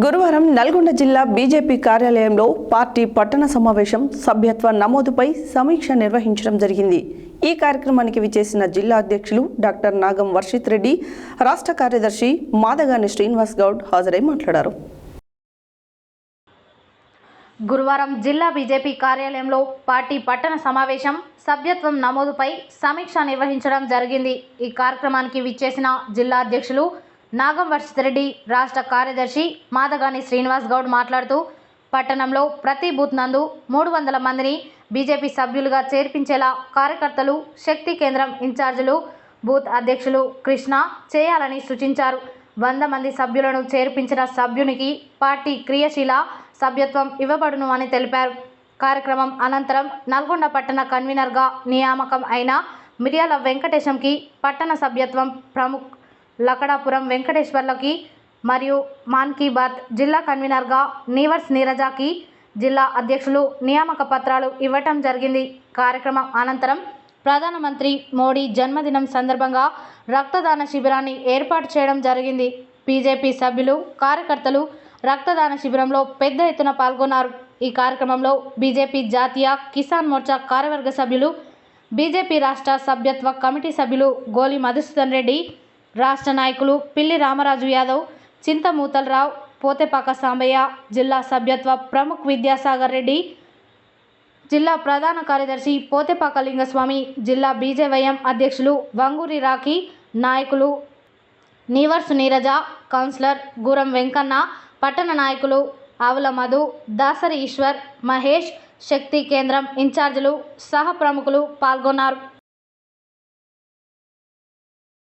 గురువారం నల్గొండ జిల్లా బీజేపీ కార్యాలయంలో పార్టీ పట్టణ సమావేశం సభ్యత్వ నమోదుపై సమీక్ష నిర్వహించడం జరిగింది. ఈ కార్యక్రమానికి విచ్చేసిన జిల్లా అధ్యక్షులు డాక్టర్ నాగం వర్షిత్ రెడ్డి, రాష్ట్ర కార్యదర్శి మాదగాని శ్రీనివాస్ గౌడ్ హాజరై మాట్లాడారు. గురువారం జిల్లా బీజేపీ కార్యాలయంలో పార్టీ పట్టణ సమావేశం సభ్యత్వం నమోదుపై సమీక్ష నిర్వహించడం జరిగింది. ఈ కార్యక్రమానికి విచ్చేసిన జిల్లా అధ్యక్షులు నాగం వర్షిత్ రెడ్డి, రాష్ట్ర కార్యదర్శి మాదగాని శ్రీనివాస్ గౌడ్ మాట్లాడుతూ పట్టణంలో ప్రతి బూత్ నందు 300 మందిని బీజేపీ సభ్యులుగా చేర్పించేలా కార్యకర్తలు, శక్తి కేంద్రం ఇన్ఛార్జీలు, బూత్ అధ్యక్షులు కృష్ణ చేయాలని సూచించారు. 100 మంది సభ్యులను చేర్పించిన సభ్యునికి పార్టీ క్రియాశీల సభ్యత్వం ఇవ్వబడును అని తెలిపారు. కార్యక్రమం అనంతరం నల్గొండ పట్టణ కన్వీనర్గా నియామకం అయిన మిర్యాల వెంకటేశంకి పట్టణ సభ్యత్వం ప్రముఖ్ లకడాపురం వెంకటేశ్వర్లకి మరియు మాన్ కీ బాత్ జిల్లా కన్వీనర్గా నీవర్స్ నీరజాకి జిల్లా అధ్యక్షులు నియామక పత్రాలు ఇవ్వటం జరిగింది. కార్యక్రమం అనంతరం ప్రధానమంత్రి మోడీ జన్మదినం సందర్భంగా రక్తదాన శిబిరాన్ని ఏర్పాటు చేయడం జరిగింది. బీజేపీ సభ్యులు, కార్యకర్తలు రక్తదాన శిబిరంలో పెద్ద ఎత్తున పాల్గొన్నారు. ఈ కార్యక్రమంలో బీజేపీ జాతీయ కిసాన్ మోర్చా కార్యవర్గ సభ్యులు, బీజేపీ రాష్ట్ర సభ్యత్వ కమిటీ సభ్యులు గోలి మధుసూదన్ రెడ్డి, రాష్ట్ర నాయకులు పిల్లి రామరాజు యాదవ్, చింతమూతలరావు, పోతేపాక సాంబయ్య, జిల్లా సభ్యత్వ ప్రముఖ్ విద్యాసాగర్ రెడ్డి, జిల్లా ప్రధాన కార్యదర్శి పోతేపాక లింగస్వామి, జిల్లా బీజేవైఎం అధ్యక్షులు వంగూరి రాఖీ, నాయకులు నీవర్స్ నీరజ, కౌన్సిలర్ గురం వెంకన్న, పట్టణ నాయకులు ఆవుల మధు, దాసరి ఈశ్వర్, మహేష్, శక్తి కేంద్రం ఇన్ఛార్జీలు సహ ప్రముఖులు పాల్గొన్నారు.